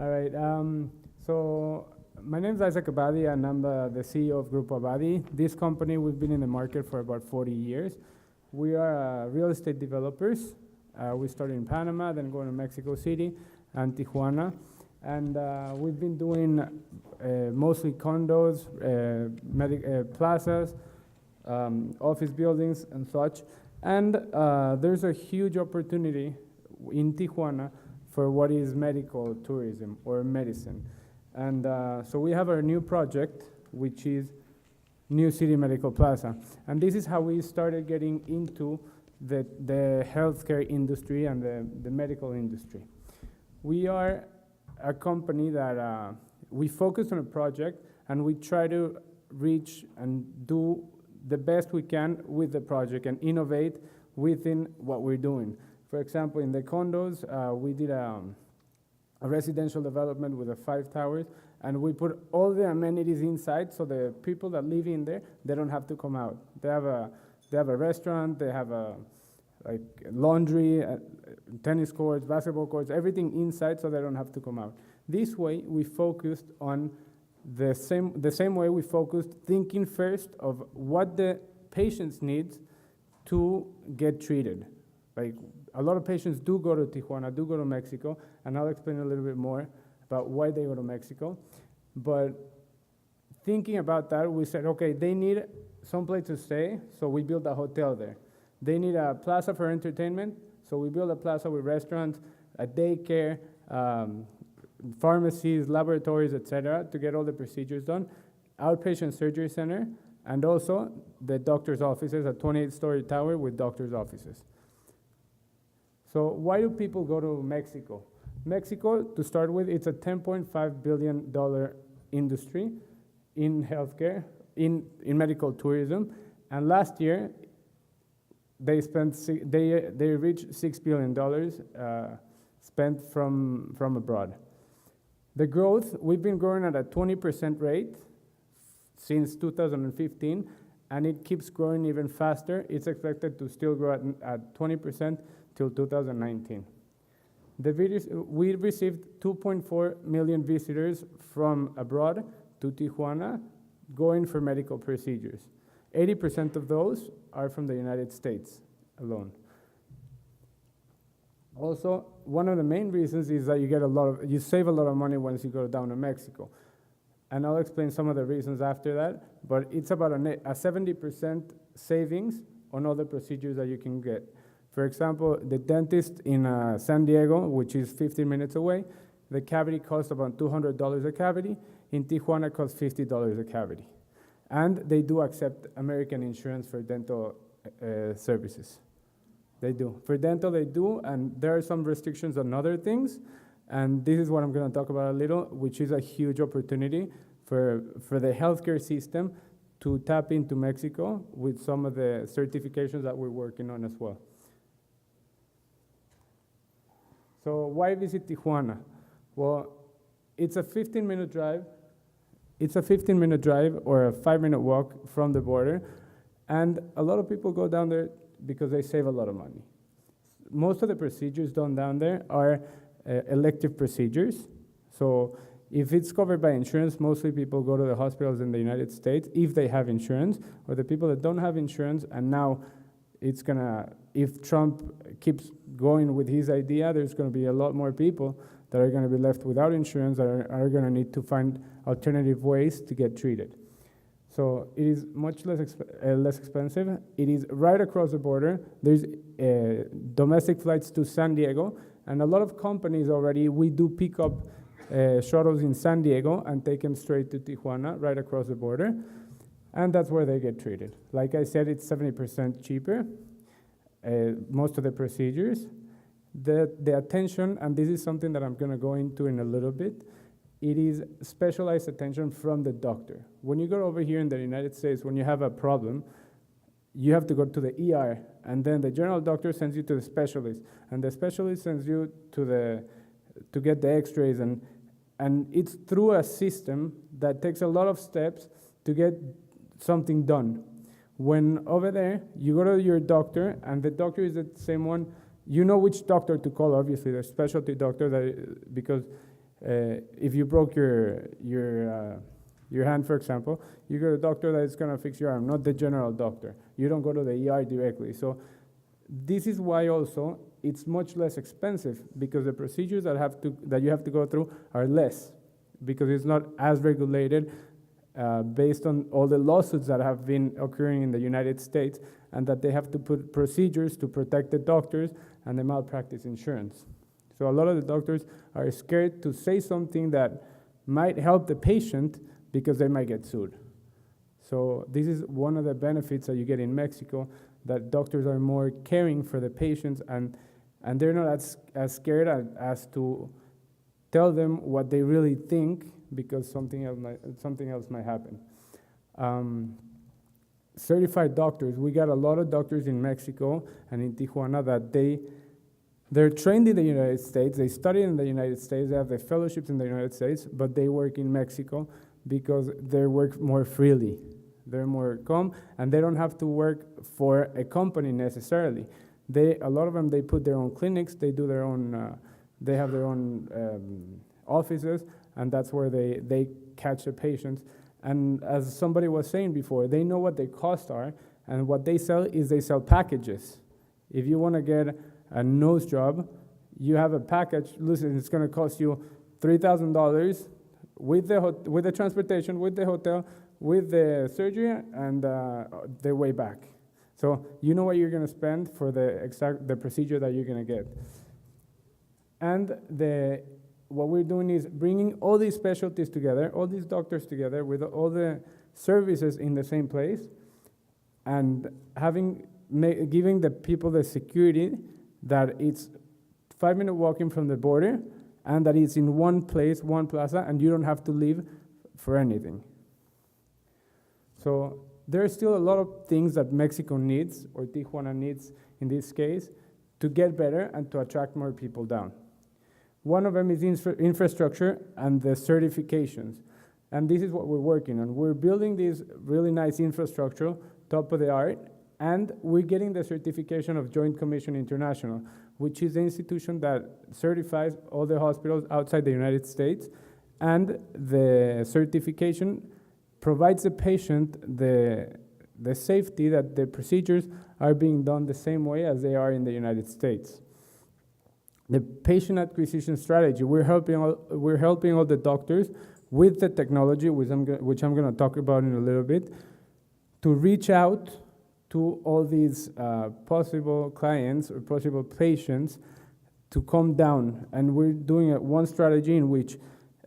All right. So my name is Abadi, and I'm the CEO of Group Abadi. This company, we've been in the market for about 40 years. We are real estate developers. We started in Panama, then going to Mexico City and Tijuana. And we've been doing mostly condos, plazas, office buildings, and such. And there's a huge opportunity in Tijuana for what is medical tourism or medicine. And so we have our new project, which is New City Medical Plaza. And this is how we started getting into the healthcare industry and the medical industry. We are a company that we focus on a project and we try to reach and do the best we can with the project and innovate within what we're doing. For example, in the condos, we did a residential development with 5 towers, and we put all the amenities inside, so the people that live in there, they don't have to come out. They have a restaurant, they have like laundry, tennis courts, basketball courts, everything inside, so they don't have to come out. This way, we focused on the same way we focused, thinking first of what the patients need to get treated. Like, a lot of patients do go to Tijuana, do go to Mexico, and I'll explain a little bit more about why they go to Mexico. But thinking about that, we said, okay, they need someplace to stay, so we built a hotel there. They need a plaza for entertainment, so we built a plaza with restaurants, a daycare, pharmacies, laboratories, etc., to get all the procedures done, outpatient surgery center, and also the doctor's offices, a 28-story tower with doctor's offices. So why do people go to Mexico? Mexico, to start with, it's a $10.5 billion industry in healthcare, in medical tourism, and last year they reached $6 billion spent from abroad. The growth, we've been growing at a 20% rate since 2015, and it keeps growing even faster. It's expected to still grow at 20% till 2019. We received 2.4 million visitors from abroad to Tijuana going for medical procedures. 80% of those are from the United States alone. Also, one of the main reasons is that you save a lot of money once you go down to Mexico. And I'll explain some of the reasons after that, but it's about a 70% savings on all the procedures that you can get. For example, the dentist in San Diego, which is 15 minutes away, the cavity costs about $200 a cavity. In Tijuana, it costs $50 a cavity. And they do accept American insurance for dental services. They do. For dental, they do, and there are some restrictions on other things, and this is what I'm going to talk about a little, which is a huge opportunity for the healthcare system to tap into Mexico with some of the certifications that we're working on as well. So why visit Tijuana? Well, it's a 15-minute drive. It's a 15-minute drive or a 5-minute walk from the border, and a lot of people go down there because they save a lot of money. Most of the procedures done down there are elective procedures. So if it's covered by insurance, mostly people go to the hospitals in the United States if they have insurance, or the people that don't have insurance, and now it's gonna, if Trump keeps going with his idea, there's gonna be a lot more people that are gonna be left without insurance, that are gonna need to find alternative ways to get treated. So it is much less expensive. It is right across the border. There's domestic flights to San Diego, and a lot of companies already, we do pick up shuttles in San Diego and take them straight to Tijuana, right across the border, and that's where they get treated. Like I said, it's 70% cheaper, most of the procedures. The attention, and this is something that I'm gonna go into in a little bit, it is specialized attention from the doctor. When you go over here in the United States, when you have a problem, you have to go to the ER, and then the general doctor sends you to the specialist, and the specialist sends you to get the x-rays, and it's through a system that takes a lot of steps to get something done. When over there, you go to your doctor, and the doctor is the same one. You know which doctor to call, obviously, the specialty doctor, because If you broke your hand, for example, you go to a doctor that is going to fix your arm, not the general doctor. You don't go to the ER directly. So this is why also it's much less expensive, because the procedures that you have to go through are less, because it's not as regulated based on all the lawsuits that have been occurring in the United States, and that they have to put procedures to protect the doctors and the malpractice insurance. So a lot of the doctors are scared to say something that might help the patient because they might get sued. So this is one of the benefits that you get in Mexico, that doctors are more caring for the patients, and they're not as scared as to tell them what they really think, because something else might happen. Certified doctors, we got a lot of doctors in Mexico and in Tijuana that they're trained in the United States, they study in the United States, they have their fellowships in the United States, but they work in Mexico because they work more freely. They're more calm, and they don't have to work for a company necessarily. A lot of them, they put their own clinics, they do their own, they have their own offices, and that's where they catch the patients. And as somebody was saying before, they know what their costs are, and what they sell is they sell packages. If you want to get a nose job, you have a package. Listen, it's going to cost you $3,000 with the transportation, with the hotel, with the surgery, and the way back. So you know what you're going to spend for the procedure that you're going to get. And what we're doing is bringing all these specialties together, all these doctors together, with all the services in the same place, and giving the people the security that it's 5-minute walking from the border, and that it's in one place, one plaza, and you don't have to leave for anything. So there are still a lot of things that Mexico needs, or Tijuana needs in this case, to get better and to attract more people down. One of them is infrastructure and the certifications. And this is what we're working on. We're building this really nice infrastructure, top of the art, and we're getting the certification of Joint Commission International, which is the institution that certifies all the hospitals outside the United States. And the certification provides the patient the safety that the procedures are being done the same way as they are in the United States. The patient acquisition strategy, we're helping all the doctors with the technology, which I'm going to talk about in a little bit, to reach out to all these possible clients or possible patients to come down. And we're doing one strategy in which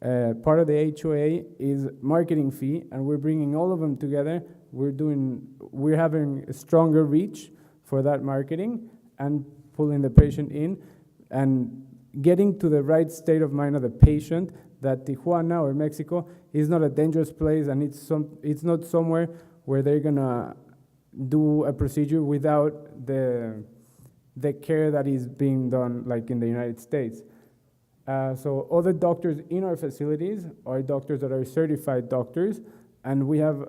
part of the HOA is marketing fee, and we're bringing all of them together. We're having a stronger reach for that marketing and pulling the patient in and getting to the right state of mind of the patient, that Tijuana or Mexico is not a dangerous place, and it's not somewhere where they're gonna do a procedure without the care that is being done, like in the United States. So all the doctors in our facilities are doctors that are certified doctors, and we have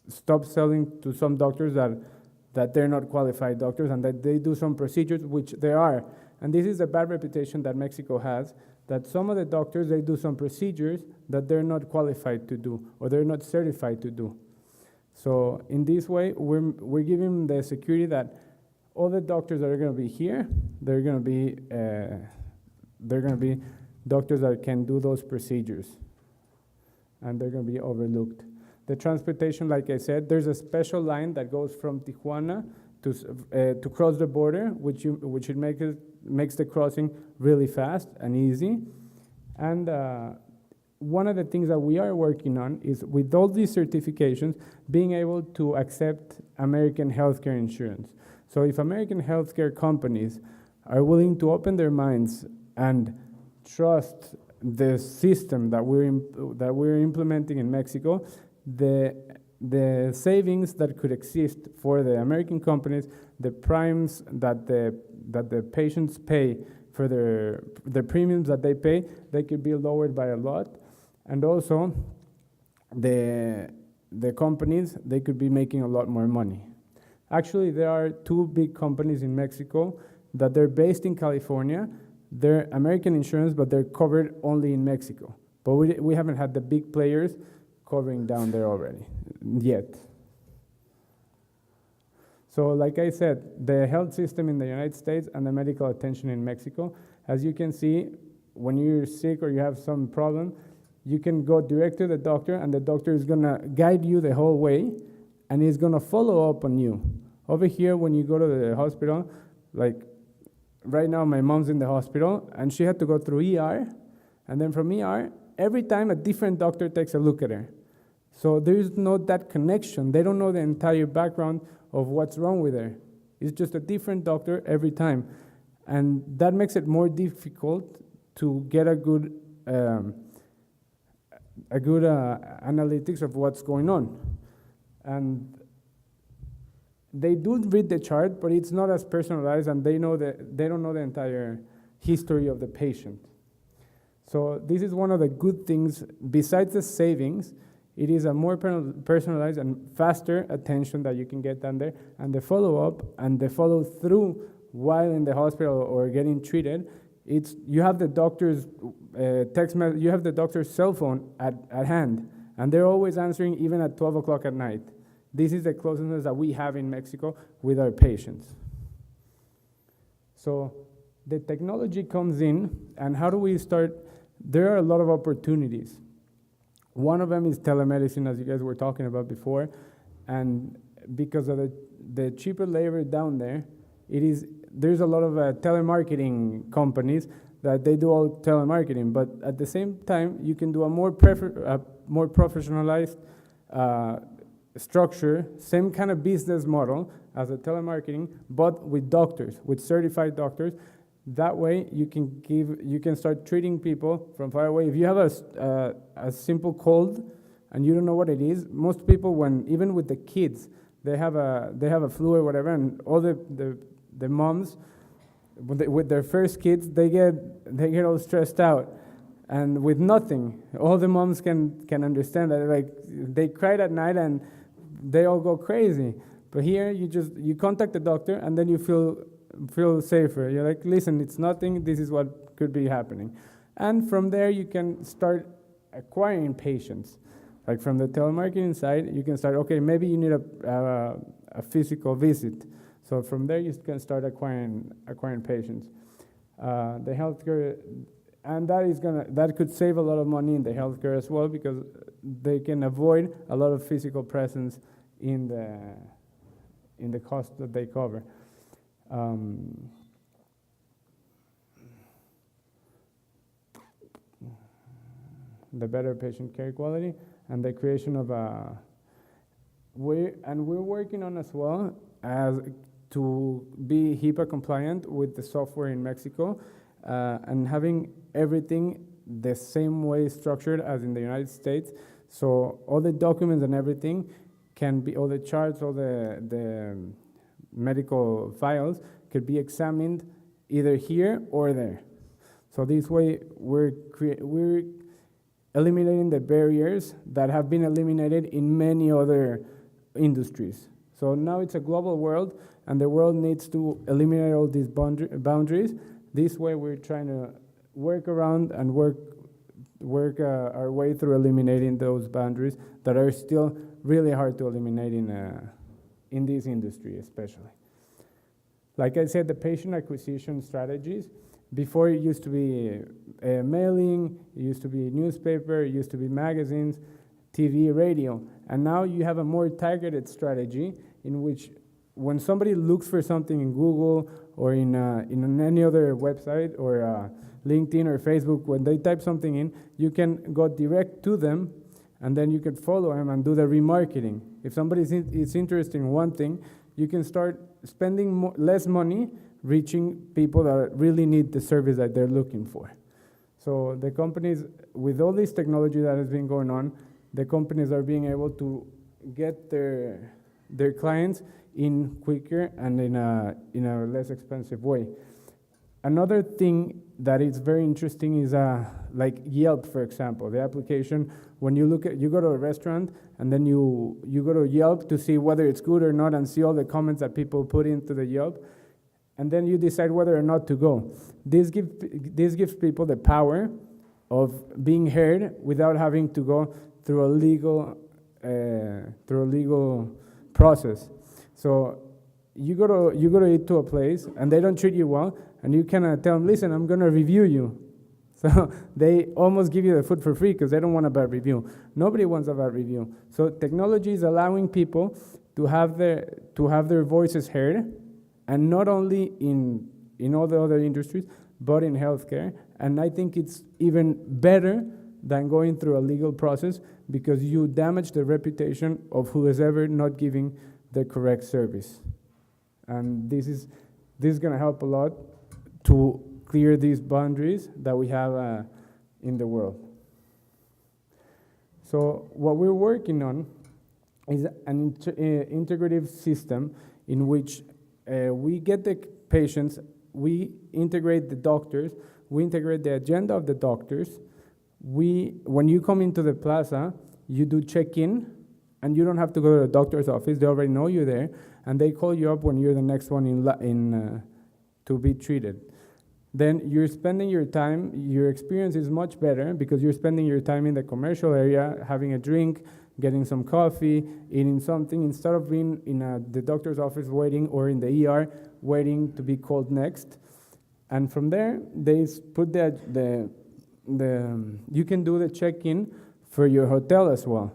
stopped selling to some doctors that they're not qualified doctors and that they do some procedures, which they are. And this is a bad reputation that Mexico has, that some of the doctors, they do some procedures that they're not qualified to do, or they're not certified to do. So in this way, we're giving the security that all the doctors that are going to be here, they're going to be doctors that can do those procedures, and they're going to be overlooked. The transportation, like I said, there's a special line that goes from Tijuana to cross the border, which makes the crossing really fast and easy. And one of the things that we are working on is, with all these certifications, being able to accept American healthcare insurance. So if American healthcare companies are willing to open their minds and trust the system that we're implementing in Mexico, the savings that could exist for the American companies, the primes that the patients pay for the premiums that they pay, they could be lowered by a lot. And also, the companies, they could be making a lot more money. Actually, there are two big companies in Mexico that they're based in California, they're American insurance, but they're covered only in Mexico. But we haven't had the big players covering down there already, yet. So like I said, the health system in the United States and the medical attention in Mexico, as you can see, when you're sick or you have some problem, you can go direct to the doctor, and the doctor is gonna guide you the whole way, and he's gonna follow up on you. Over here, when you go to the hospital, like right now my mom's in the hospital, and she had to go through ER, and then from ER, every time a different doctor takes a look at her. So there is no that connection. They don't know the entire background of what's wrong with her. It's just a different doctor every time. And that makes it more difficult to get a good analytics of what's going on. And they do read the chart, but it's not as personalized, and they don't know the entire history of the patient. So this is one of the good things. Besides the savings, it is a more personalized and faster attention that you can get down there, and the follow-up and the follow-through while in the hospital or getting treated. You have the doctor's you have the doctor's cell phone at hand, and they're always answering, even at 12 o'clock at night. This is the closeness that we have in Mexico with our patients. So the technology comes in, and how do we start? There are a lot of opportunities. One of them is telemedicine, as you guys were talking about before, and because of the cheaper labor down there, there's a lot of telemarketing companies that they do all telemarketing, but at the same time, you can do a more professionalized structure, same kind of business model as a telemarketing, but with doctors, with certified doctors. That way, you can start treating people from far away. If you have a simple cold and you don't know what it is, most people, even with the kids, they have a flu or whatever, and all the moms with their first kids, they get all stressed out, and with nothing, all the moms can understand that. Like, they cried at night and they all go crazy. But here, you contact the doctor, and then you feel safer. You're like, listen, it's nothing, this is what could be happening. And from there, you can start acquiring patients. Like from the telemarketing side, you can start, okay, maybe you need a physical visit. So from there, you can start acquiring patients. The healthcare, and that could save a lot of money in the healthcare as well, because they can avoid a lot of physical presence in the cost that they cover. The better patient care quality and the creation of we're working on as well as to be HIPAA compliant with the software in Mexico, and having everything the same way structured as in the United States. So all the documents and everything can be, all the charts, all the medical files could be examined either here or there. So this way, we're eliminating the barriers that have been eliminated in many other industries. So now it's a global world, and the world needs to eliminate all these boundaries. This way, we're trying to work around and work our way through eliminating those boundaries that are still really hard to eliminate in this industry, especially. Like I said, the patient acquisition strategies, before it used to be mailing, it used to be newspaper, it used to be magazines, TV, radio, and now you have a more targeted strategy in which when somebody looks for something in Google or in any other website or LinkedIn or Facebook, when they type something in, you can go direct to them, and then you can follow them and do the remarketing. If somebody is interested in one thing, you can start spending less money reaching people that really need the service that they're looking for. So the companies, with all this technology that has been going on, the companies are being able to get their clients in quicker and in a less expensive way. Another thing that is very interesting is like Yelp, for example. The application, when you go to a restaurant and then you go to Yelp to see whether it's good or not and see all the comments that people put into the Yelp. and then you decide whether or not to go. This gives people the power of being heard without having to go through a legal process. So you go to eat to a place and they don't treat you well, and you kind of tell them, listen, I'm going to review you. So they almost give you the food for free because they don't want a bad review. Nobody wants a bad review. So technology is allowing people to have their voices heard, and not only in all the other industries, but in healthcare. And I think it's even better than going through a legal process, because you damage the reputation of who is ever not giving the correct service. And this is going to help a lot to clear these boundaries that we have in the world. So what we're working on is an integrative system in which we get the patients, we integrate the doctors, we integrate the agenda of the doctors. When you come into the plaza, you do check-in, and you don't have to go to the doctor's office. They already know you're there, and they call you up when you're the next one to be treated. Then you're spending your time, your experience is much better because you're spending your time in the commercial area, having a drink, getting some coffee, eating something, instead of being in the doctor's office waiting, or in the ER waiting to be called next. And from there, they put you can do the check-in for your hotel as well.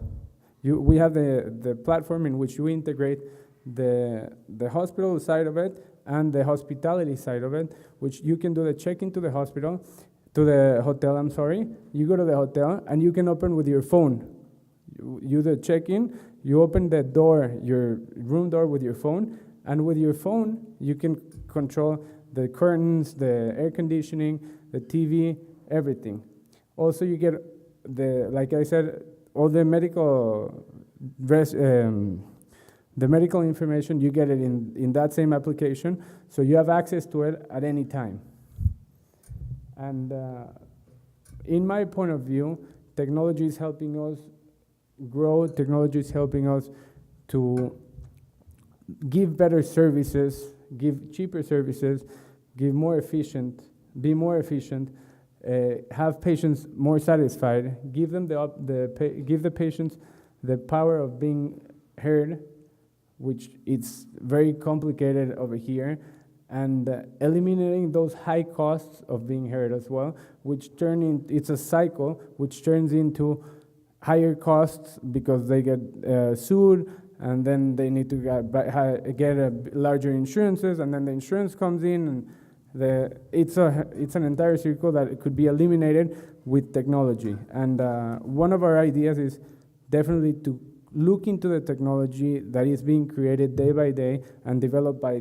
We have the platform in which we integrate the hospital side of it and the hospitality side of it, which you can do the check-in to the hotel, I'm sorry. You go to the hotel and you can open with your phone. You do the check-in, you open the door, your room door with your phone, and with your phone, you can control the curtains, the air conditioning, the TV, everything. Also, you get like I said, all the medical information, you get it in that same application, so you have access to it at any time. And in my point of view, technology is helping us grow. Technology is helping us to give better services, give cheaper services, be more efficient, have patients more satisfied, give the patients the power of being heard, which it's very complicated over here, and eliminating those high costs of being heard as well, which it's a cycle which turns into higher costs because they get sued, and then they need to get larger insurances, and then the insurance comes in, and it's an entire circle that it could be eliminated with technology. And one of our ideas is definitely to look into the technology that is being created day by day and developed by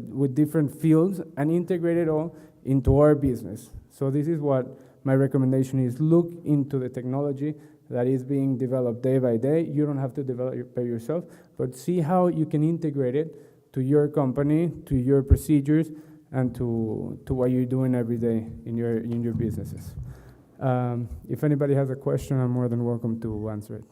with different fields, and integrate it all into our business. So this is what my recommendation is: look into the technology that is being developed day by day. You don't have to develop it by yourself, but see how you can integrate it to your company, to your procedures, and to what you're doing every day in your businesses. If anybody has a question, I'm more than welcome to answer it.